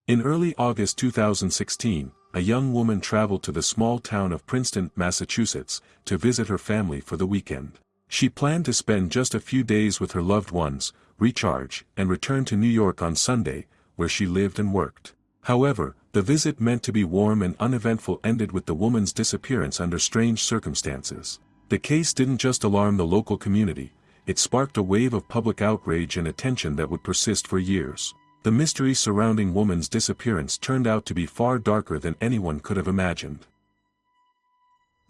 In early August 2016, a young woman traveled to the small town of Princeton, Massachusetts, to visit her family for the weekend. She planned to spend just a few days with her loved ones, recharge, and return to New York on Sunday, where she lived and worked. However, the visit meant to be warm and uneventful ended with the woman's disappearance under strange circumstances. The case didn't just alarm the local community, it sparked a wave of public outrage and attention that would persist for years. The mystery surrounding woman's disappearance turned out to be far darker than anyone could have imagined.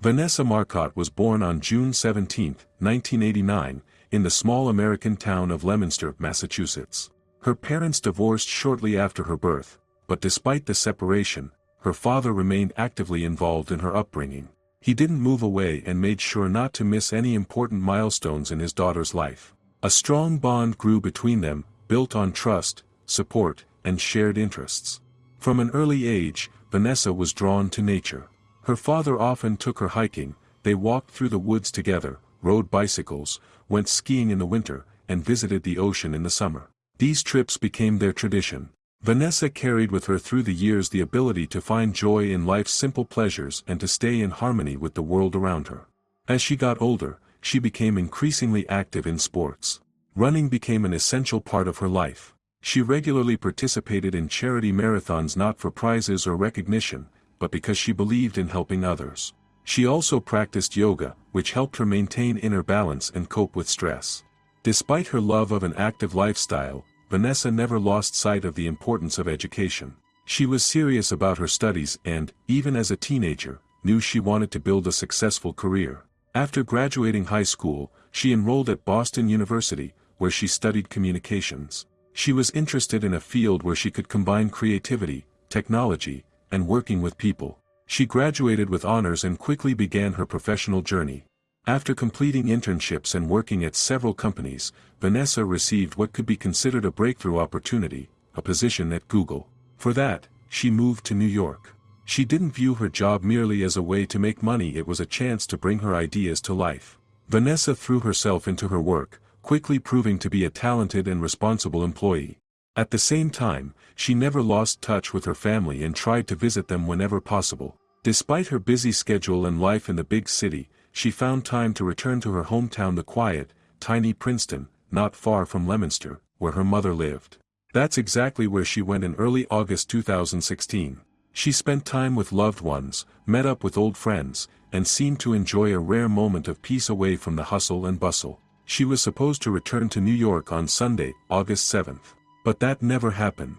Vanessa Marcotte was born on June 17, 1989, in the small American town of Leominster, Massachusetts. Her parents divorced shortly after her birth, but despite the separation, her father remained actively involved in her upbringing. He didn't move away and made sure not to miss any important milestones in his daughter's life. A strong bond grew between them, built on trust, support, and shared interests. From an early age, Vanessa was drawn to nature. Her father often took her hiking, they walked through the woods together, rode bicycles, went skiing in the winter, and visited the ocean in the summer. These trips became their tradition. Vanessa carried with her through the years the ability to find joy in life's simple pleasures and to stay in harmony with the world around her. As she got older, she became increasingly active in sports. Running became an essential part of her life. She regularly participated in charity marathons not for prizes or recognition, but because she believed in helping others. She also practiced yoga, which helped her maintain inner balance and cope with stress. Despite her love of an active lifestyle, Vanessa never lost sight of the importance of education. She was serious about her studies and, even as a teenager, knew she wanted to build a successful career. After graduating high school, she enrolled at Boston University, where she studied communications. She was interested in a field where she could combine creativity, technology, and working with people. She graduated with honors and quickly began her professional journey. After completing internships and working at several companies, Vanessa received what could be considered a breakthrough opportunity, a position at Google. For that, she moved to New York. She didn't view her job merely as a way to make money, it was a chance to bring her ideas to life. Vanessa threw herself into her work, quickly proving to be a talented and responsible employee. At the same time, she never lost touch with her family and tried to visit them whenever possible. Despite her busy schedule and life in the big city, she found time to return to her hometown, the quiet, tiny Princeton, not far from Leominster, where her mother lived. That's exactly where she went in early August 2016. She spent time with loved ones, met up with old friends, and seemed to enjoy a rare moment of peace away from the hustle and bustle. She was supposed to return to New York on Sunday, August 7th. But that never happened.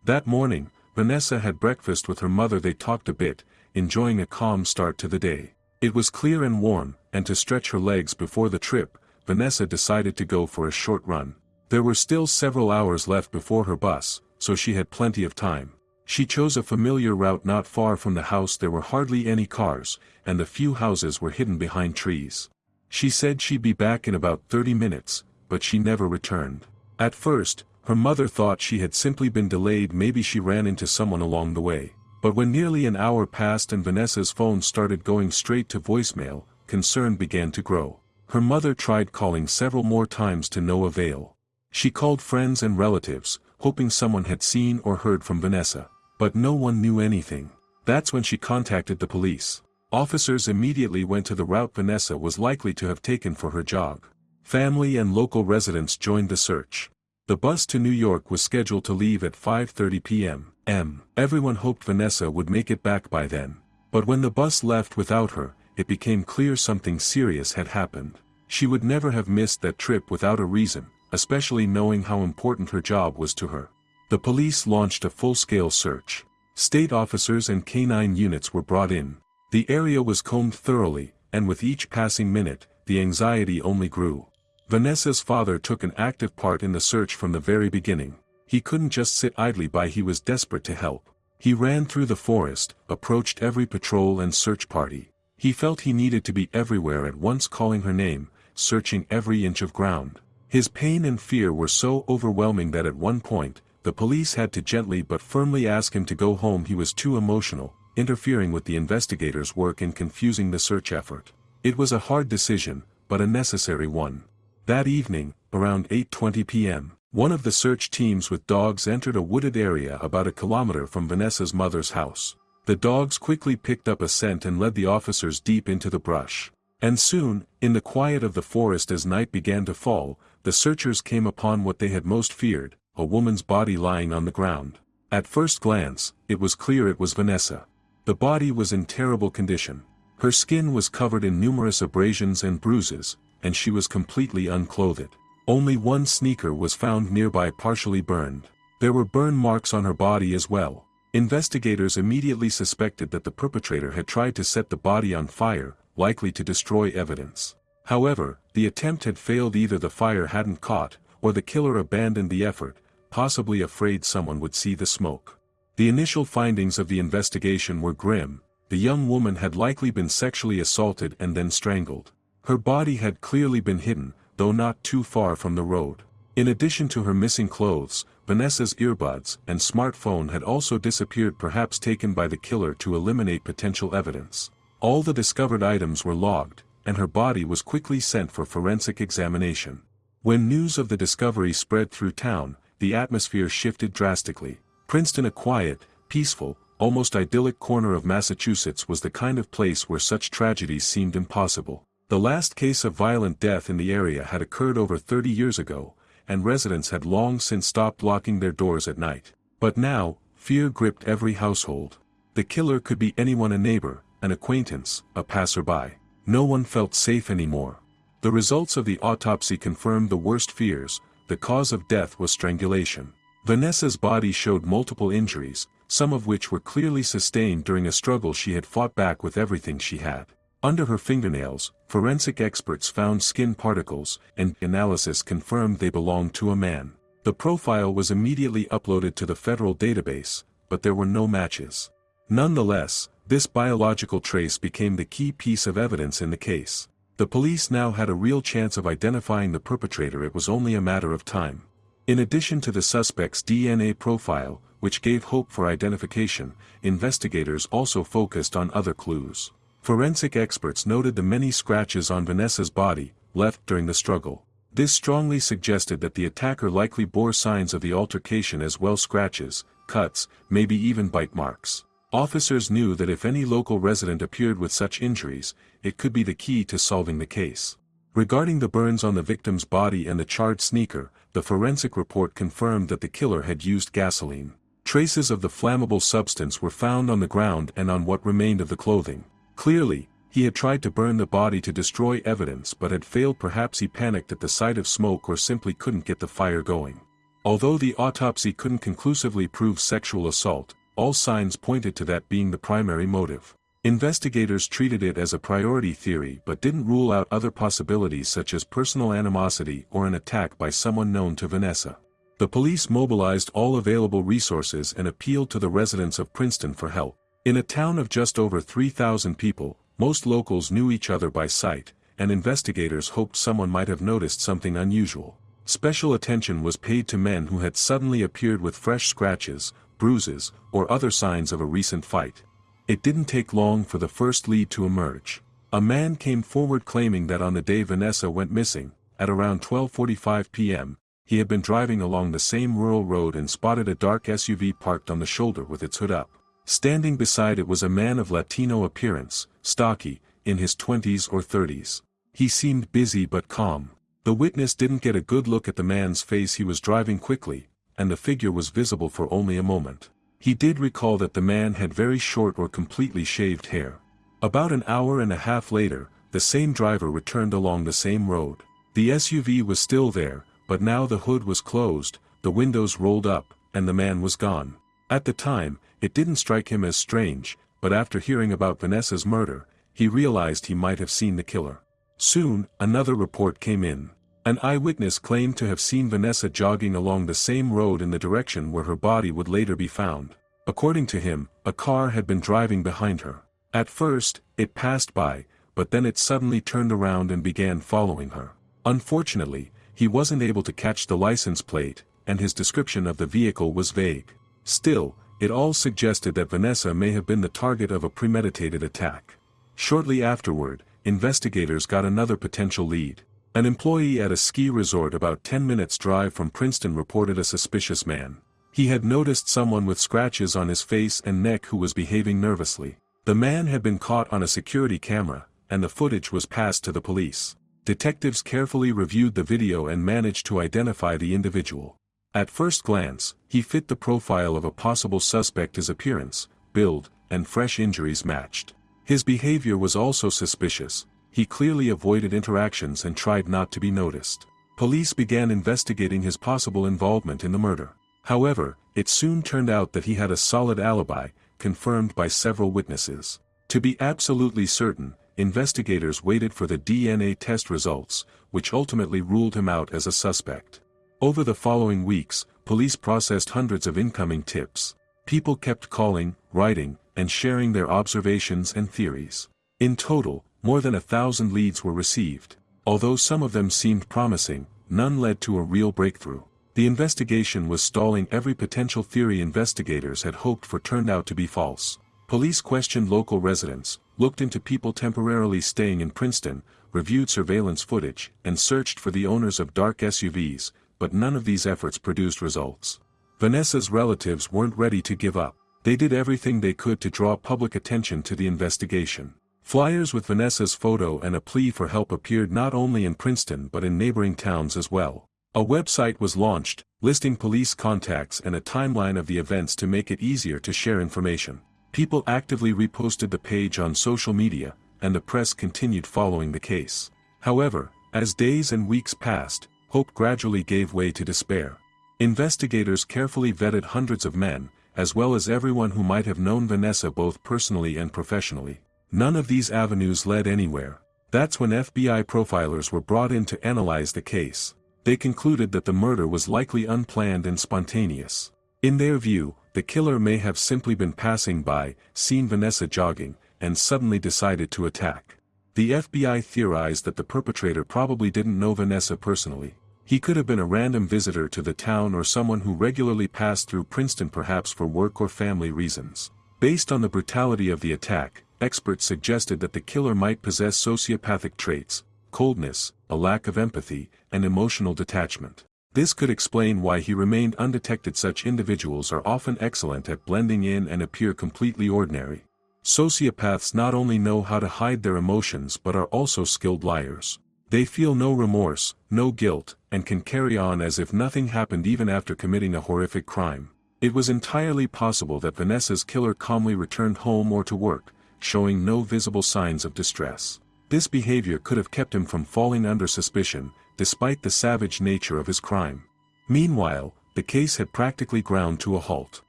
That morning, Vanessa had breakfast with her mother. They talked a bit, enjoying a calm start to the day. It was clear and warm, and to stretch her legs before the trip, Vanessa decided to go for a short run. There were still several hours left before her bus, so she had plenty of time. She chose a familiar route not far from the house. There were hardly any cars, and the few houses were hidden behind trees. She said she'd be back in about 30 minutes, but she never returned. At first, her mother thought she had simply been delayed, maybe she ran into someone along the way. But when nearly an hour passed and Vanessa's phone started going straight to voicemail, concern began to grow. Her mother tried calling several more times to no avail. She called friends and relatives, hoping someone had seen or heard from Vanessa. But no one knew anything. That's when she contacted the police. Officers immediately went to the route Vanessa was likely to have taken for her jog. Family and local residents joined the search. The bus to New York was scheduled to leave at 5:30 p.m. Everyone hoped Vanessa would make it back by then. But when the bus left without her, it became clear something serious had happened. She would never have missed that trip without a reason, especially knowing how important her job was to her. The police launched a full-scale search. State officers and canine units were brought in. The area was combed thoroughly, and with each passing minute, the anxiety only grew. Vanessa's father took an active part in the search from the very beginning. He couldn't just sit idly by, he was desperate to help. He ran through the forest, approached every patrol and search party. He felt he needed to be everywhere at once, calling her name, searching every inch of ground. His pain and fear were so overwhelming that at one point, the police had to gently but firmly ask him to go home. He was too emotional, interfering with the investigators' work and confusing the search effort. It was a hard decision, but a necessary one. That evening, around 8:20 p.m., One of the search teams with dogs entered a wooded area about a kilometer from Vanessa's mother's house. The dogs quickly picked up a scent and led the officers deep into the brush. And soon, in the quiet of the forest as night began to fall, the searchers came upon what they had most feared, a woman's body lying on the ground. At first glance, it was clear it was Vanessa. The body was in terrible condition. Her skin was covered in numerous abrasions and bruises, and she was completely unclothed. Only one sneaker was found nearby partially burned. There were burn marks on her body as well. Investigators immediately suspected that the perpetrator had tried to set the body on fire, likely to destroy evidence. However, the attempt had failed. Either the fire hadn't caught, or the killer abandoned the effort, possibly afraid someone would see the smoke. The initial findings of the investigation were grim. The young woman had likely been sexually assaulted and then strangled. Her body had clearly been hidden, though not too far from the road. In addition to her missing clothes, Vanessa's earbuds and smartphone had also disappeared, perhaps taken by the killer to eliminate potential evidence. All the discovered items were logged, and her body was quickly sent for forensic examination. When news of the discovery spread through town, the atmosphere shifted drastically. Princeton, a quiet, peaceful, almost idyllic corner of Massachusetts, was the kind of place where such tragedies seemed impossible. The last case of violent death in the area had occurred over 30 years ago, and residents had long since stopped locking their doors at night. But now, fear gripped every household. The killer could be anyone: a neighbor, an acquaintance, a passerby. No one felt safe anymore. The results of the autopsy confirmed the worst fears. The cause of death was strangulation. Vanessa's body showed multiple injuries, some of which were clearly sustained during a struggle. She had fought back with everything she had. Under her fingernails, forensic experts found skin particles, and analysis confirmed they belonged to a man. The profile was immediately uploaded to the federal database, but there were no matches. Nonetheless, this biological trace became the key piece of evidence in the case. The police now had a real chance of identifying the perpetrator. It was only a matter of time. In addition to the suspect's DNA profile, which gave hope for identification, investigators also focused on other clues. Forensic experts noted the many scratches on Vanessa's body, left during the struggle. This strongly suggested that the attacker likely bore signs of the altercation as well: scratches, cuts, maybe even bite marks. Officers knew that if any local resident appeared with such injuries, it could be the key to solving the case. Regarding the burns on the victim's body and the charred sneaker, the forensic report confirmed that the killer had used gasoline. Traces of the flammable substance were found on the ground and on what remained of the clothing. Clearly, he had tried to burn the body to destroy evidence but had failed. Perhaps he panicked at the sight of smoke or simply couldn't get the fire going. Although the autopsy couldn't conclusively prove sexual assault, all signs pointed to that being the primary motive. Investigators treated it as a priority theory but didn't rule out other possibilities such as personal animosity or an attack by someone known to Vanessa. The police mobilized all available resources and appealed to the residents of Princeton for help. In a town of just over 3,000 people, most locals knew each other by sight, and investigators hoped someone might have noticed something unusual. Special attention was paid to men who had suddenly appeared with fresh scratches, bruises, or other signs of a recent fight. It didn't take long for the first lead to emerge. A man came forward claiming that on the day Vanessa went missing, at around 12:45 p.m., he had been driving along the same rural road and spotted a dark SUV parked on the shoulder with its hood up. Standing beside it was a man of Latino appearance, stocky, in his 20s or 30s. He seemed busy but calm. The witness didn't get a good look at the man's face. He was driving quickly, and the figure was visible for only a moment. He did recall that the man had very short or completely shaved hair. About an hour and a half later, the same driver returned along the same road. The SUV was still there, but now the hood was closed, the windows rolled up, and the man was gone. At the time, it didn't strike him as strange, but after hearing about Vanessa's murder, he realized he might have seen the killer. Soon, another report came in. An eyewitness claimed to have seen Vanessa jogging along the same road in the direction where her body would later be found. According to him, a car had been driving behind her. At first, it passed by, but then it suddenly turned around and began following her. Unfortunately, he wasn't able to catch the license plate, and his description of the vehicle was vague. Still, it all suggested that Vanessa may have been the target of a premeditated attack. Shortly afterward, investigators got another potential lead. An employee at a ski resort about 10 minutes' drive from Princeton reported a suspicious man. He had noticed someone with scratches on his face and neck who was behaving nervously. The man had been caught on a security camera, and the footage was passed to the police. Detectives carefully reviewed the video and managed to identify the individual. At first glance, he fit the profile of a possible suspect. His appearance, build, and fresh injuries matched. His behavior was also suspicious. He clearly avoided interactions and tried not to be noticed. Police began investigating his possible involvement in the murder. However, it soon turned out that he had a solid alibi, confirmed by several witnesses. To be absolutely certain, investigators waited for the DNA test results, which ultimately ruled him out as a suspect. Over the following weeks, police processed hundreds of incoming tips. People kept calling, writing, and sharing their observations and theories. In total, more than 1,000 leads were received. Although some of them seemed promising, none led to a real breakthrough. The investigation was stalling. Every potential theory investigators had hoped for turned out to be false. Police questioned local residents, looked into people temporarily staying in Princeton, reviewed surveillance footage, and searched for the owners of dark SUVs, but none of these efforts produced results. Vanessa's relatives weren't ready to give up. They did everything they could to draw public attention to the investigation. Flyers with Vanessa's photo and a plea for help appeared not only in Princeton but in neighboring towns as well. A website was launched, listing police contacts and a timeline of the events to make it easier to share information. People actively reposted the page on social media, and the press continued following the case. However, as days and weeks passed, hope gradually gave way to despair. Investigators carefully vetted hundreds of men, as well as everyone who might have known Vanessa both personally and professionally. None of these avenues led anywhere. That's when FBI profilers were brought in to analyze the case. They concluded that the murder was likely unplanned and spontaneous. In their view, the killer may have simply been passing by, seen Vanessa jogging, and suddenly decided to attack. The FBI theorized that the perpetrator probably didn't know Vanessa personally. He could have been a random visitor to the town or someone who regularly passed through Princeton, perhaps for work or family reasons. Based on the brutality of the attack, experts suggested that the killer might possess sociopathic traits, coldness, a lack of empathy, and emotional detachment. This could explain why he remained undetected. Such individuals are often excellent at blending in and appear completely ordinary. Sociopaths not only know how to hide their emotions but are also skilled liars. They feel no remorse, no guilt, and can carry on as if nothing happened even after committing a horrific crime. It was entirely possible that Vanessa's killer calmly returned home or to work, showing no visible signs of distress. This behavior could have kept him from falling under suspicion, despite the savage nature of his crime. Meanwhile, the case had practically ground to a halt.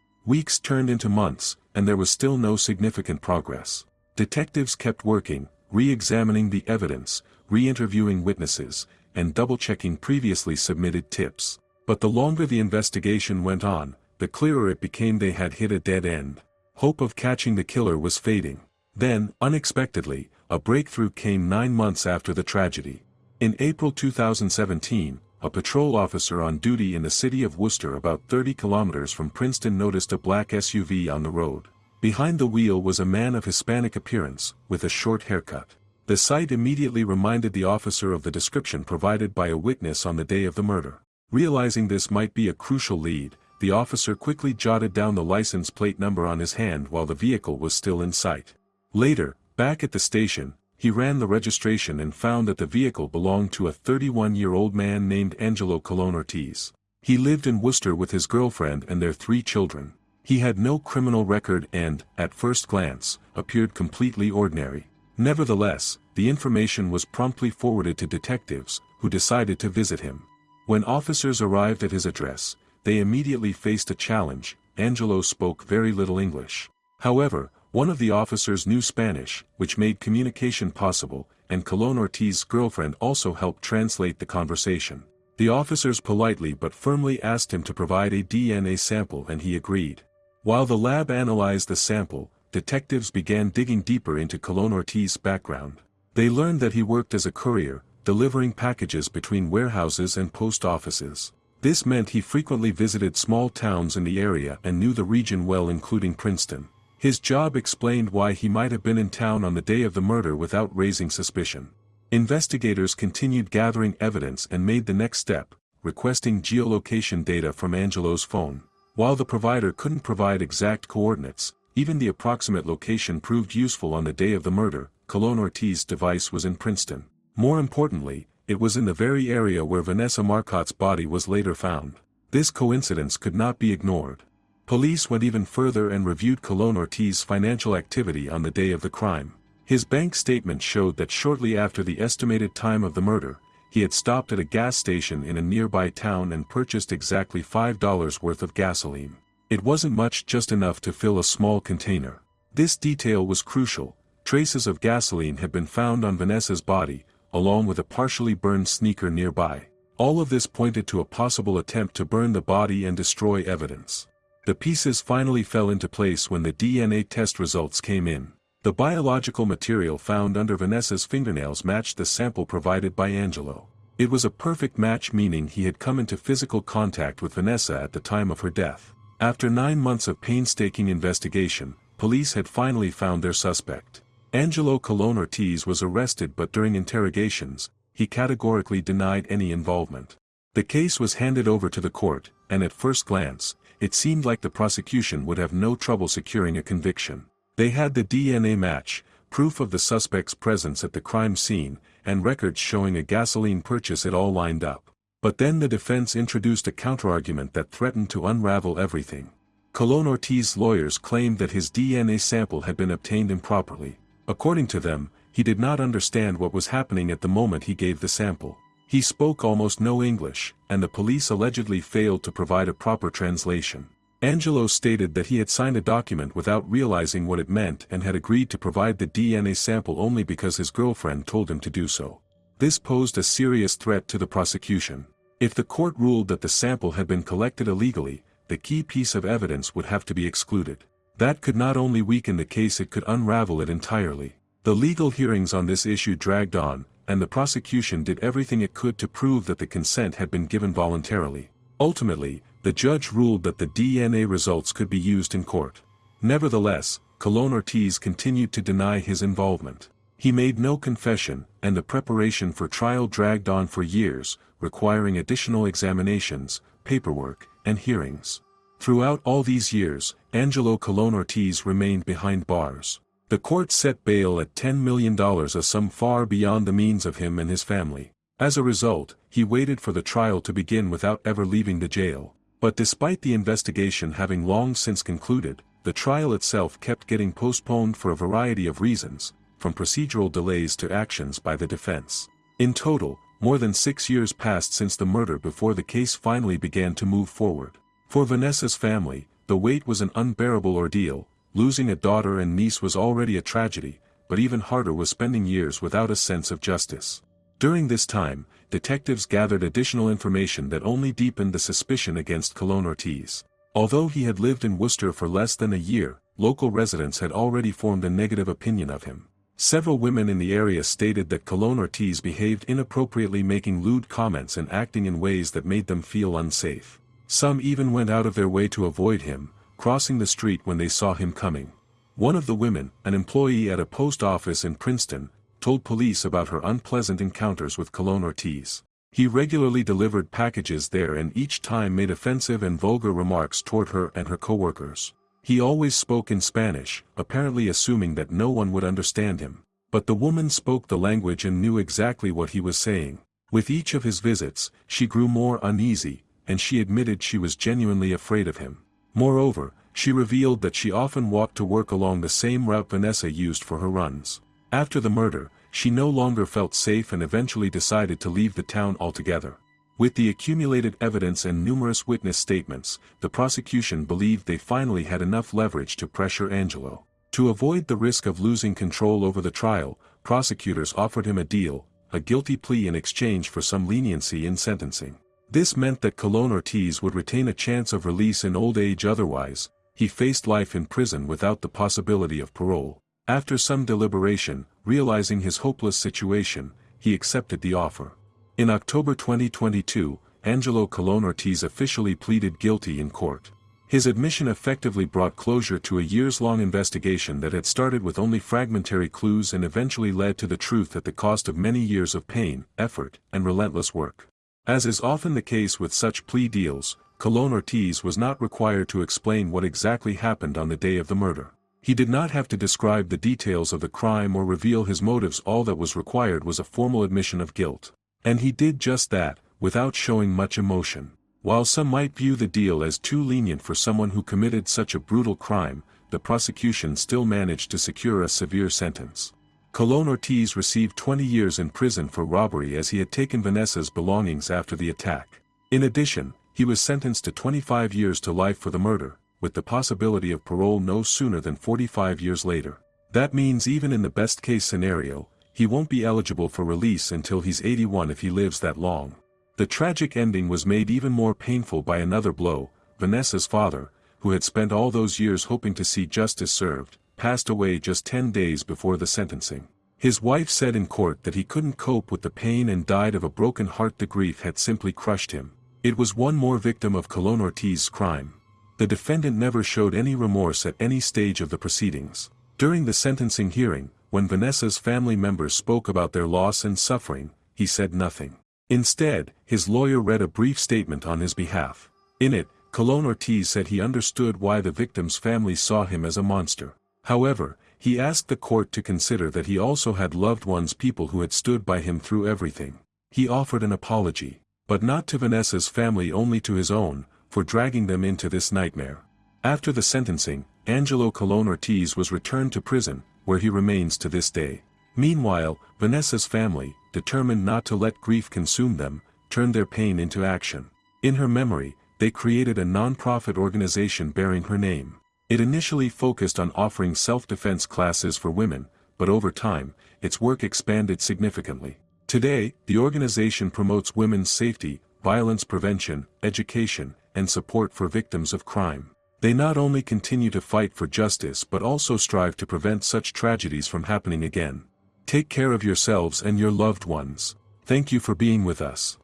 Weeks turned into months, and there was still no significant progress. Detectives kept working, re-examining the evidence, re-interviewing witnesses, and double-checking previously submitted tips. But the longer the investigation went on, the clearer it became they had hit a dead end. Hope of catching the killer was fading. Then, unexpectedly, a breakthrough came 9 months after the tragedy. In April 2017, a patrol officer on duty in the city of Worcester, about 30 kilometers from Princeton, noticed a black SUV on the road. Behind the wheel was a man of Hispanic appearance, with a short haircut. The sight immediately reminded the officer of the description provided by a witness on the day of the murder. Realizing this might be a crucial lead, the officer quickly jotted down the license plate number on his hand while the vehicle was still in sight. Later, back at the station, he ran the registration and found that the vehicle belonged to a 31-year-old man named Angelo Colon-Ortiz. He lived in Worcester with his girlfriend and their 3 children. He had no criminal record and, at first glance, appeared completely ordinary. Nevertheless, the information was promptly forwarded to detectives, who decided to visit him. When officers arrived at his address, they immediately faced a challenge. Angelo spoke very little English. However, one of the officers knew Spanish, which made communication possible, and Colon-Ortiz's girlfriend also helped translate the conversation. The officers politely but firmly asked him to provide a DNA sample, and he agreed. While the lab analyzed the sample, detectives began digging deeper into Colon-Ortiz's background. They learned that he worked as a courier, delivering packages between warehouses and post offices. This meant he frequently visited small towns in the area and knew the region well, including Princeton. His job explained why he might have been in town on the day of the murder without raising suspicion. Investigators continued gathering evidence and made the next step, requesting geolocation data from Angelo's phone. While the provider couldn't provide exact coordinates, even the approximate location proved useful on the day of the murder. Colon-Ortiz's device was in Princeton. More importantly, it was in the very area where Vanessa Marcotte's body was later found. This coincidence could not be ignored. Police went even further and reviewed Colon-Ortiz's financial activity on the day of the crime. His bank statement showed that shortly after the estimated time of the murder, he had stopped at a gas station in a nearby town and purchased exactly $5 worth of gasoline. It wasn't much, just enough to fill a small container. This detail was crucial. Traces of gasoline had been found on Vanessa's body, along with a partially burned sneaker nearby. All of this pointed to a possible attempt to burn the body and destroy evidence. The pieces finally fell into place when the DNA test results came in. The biological material found under Vanessa's fingernails matched the sample provided by Angelo. It was a perfect match, meaning he had come into physical contact with Vanessa at the time of her death. After 9 months of painstaking investigation, police had finally found their suspect. Angelo Colon-Ortiz was arrested, but during interrogations, he categorically denied any involvement. The case was handed over to the court, and at first glance, it seemed like the prosecution would have no trouble securing a conviction. They had the DNA match, proof of the suspect's presence at the crime scene, and records showing a gasoline purchase. It all lined up. But then the defense introduced a counterargument that threatened to unravel everything. Colon-Ortiz's lawyers claimed that his DNA sample had been obtained improperly. According to them, he did not understand what was happening at the moment he gave the sample. He spoke almost no English, and the police allegedly failed to provide a proper translation. Angelo stated that he had signed a document without realizing what it meant and had agreed to provide the DNA sample only because his girlfriend told him to do so. This posed a serious threat to the prosecution. If the court ruled that the sample had been collected illegally, the key piece of evidence would have to be excluded. That could not only weaken the case, it could unravel it entirely. The legal hearings on this issue dragged on, and the prosecution did everything it could to prove that the consent had been given voluntarily. Ultimately, the judge ruled that the DNA results could be used in court. Nevertheless, Colon-Ortiz continued to deny his involvement. He made no confession, and the preparation for trial dragged on for years, requiring additional examinations, paperwork, and hearings. Throughout all these years, Angelo Colon-Ortiz remained behind bars. The court set bail at $10 million, a sum far beyond the means of him and his family. As a result, he waited for the trial to begin without ever leaving the jail. But despite the investigation having long since concluded, the trial itself kept getting postponed for a variety of reasons, from procedural delays to actions by the defense. In total, more than 6 years passed since the murder before the case finally began to move forward. For Vanessa's family, the wait was an unbearable ordeal. Losing a daughter and niece was already a tragedy, but even harder was spending years without a sense of justice. During this time, detectives gathered additional information that only deepened the suspicion against Colon-Ortiz. Although he had lived in Worcester for less than a year, local residents had already formed a negative opinion of him. Several women in the area stated that Colon-Ortiz behaved inappropriately, making lewd comments and acting in ways that made them feel unsafe. Some even went out of their way to avoid him, crossing the street when they saw him coming. One of the women, an employee at a post office in Princeton, told police about her unpleasant encounters with Colon-Ortiz. He regularly delivered packages there and each time made offensive and vulgar remarks toward her and her coworkers. He always spoke in Spanish, apparently assuming that no one would understand him. But the woman spoke the language and knew exactly what he was saying. With each of his visits, she grew more uneasy, and she admitted she was genuinely afraid of him. Moreover, she revealed that she often walked to work along the same route Vanessa used for her runs. After the murder, she no longer felt safe and eventually decided to leave the town altogether. With the accumulated evidence and numerous witness statements, the prosecution believed they finally had enough leverage to pressure Angelo. To avoid the risk of losing control over the trial, prosecutors offered him a deal, a guilty plea in exchange for some leniency in sentencing. This meant that Colon-Ortiz would retain a chance of release in old age. Otherwise, he faced life in prison without the possibility of parole. After some deliberation, realizing his hopeless situation, he accepted the offer. In October 2022, Angelo Colon-Ortiz officially pleaded guilty in court. His admission effectively brought closure to a years-long investigation that had started with only fragmentary clues and eventually led to the truth at the cost of many years of pain, effort, and relentless work. As is often the case with such plea deals, Colon-Ortiz was not required to explain what exactly happened on the day of the murder. He did not have to describe the details of the crime or reveal his motives. All that was required was a formal admission of guilt. And he did just that, without showing much emotion. While some might view the deal as too lenient for someone who committed such a brutal crime, the prosecution still managed to secure a severe sentence. Colon-Ortiz received 20 years in prison for robbery as he had taken Vanessa's belongings after the attack. In addition, he was sentenced to 25 years to life for the murder, with the possibility of parole no sooner than 45 years later. That means even in the best-case scenario, he won't be eligible for release until he's 81 if he lives that long. The tragic ending was made even more painful by another blow. Vanessa's father, who had spent all those years hoping to see justice served, passed away just 10 days before the sentencing. His wife said in court that he couldn't cope with the pain and died of a broken heart. The grief had simply crushed him. It was one more victim of Colon-Ortiz's crime. The defendant never showed any remorse at any stage of the proceedings. During the sentencing hearing, when Vanessa's family members spoke about their loss and suffering, he said nothing. Instead, his lawyer read a brief statement on his behalf. In it, Colon-Ortiz said he understood why the victim's family saw him as a monster. However, he asked the court to consider that he also had loved ones, people who had stood by him through everything. He offered an apology, but not to Vanessa's family, only to his own, for dragging them into this nightmare. After the sentencing, Angelo Colon-Ortiz was returned to prison, where he remains to this day. Meanwhile, Vanessa's family, determined not to let grief consume them, turned their pain into action. In her memory, they created a non-profit organization bearing her name. It initially focused on offering self-defense classes for women, but over time, its work expanded significantly. Today, the organization promotes women's safety, violence prevention, education, and support for victims of crime. They not only continue to fight for justice but also strive to prevent such tragedies from happening again. Take care of yourselves and your loved ones. Thank you for being with us.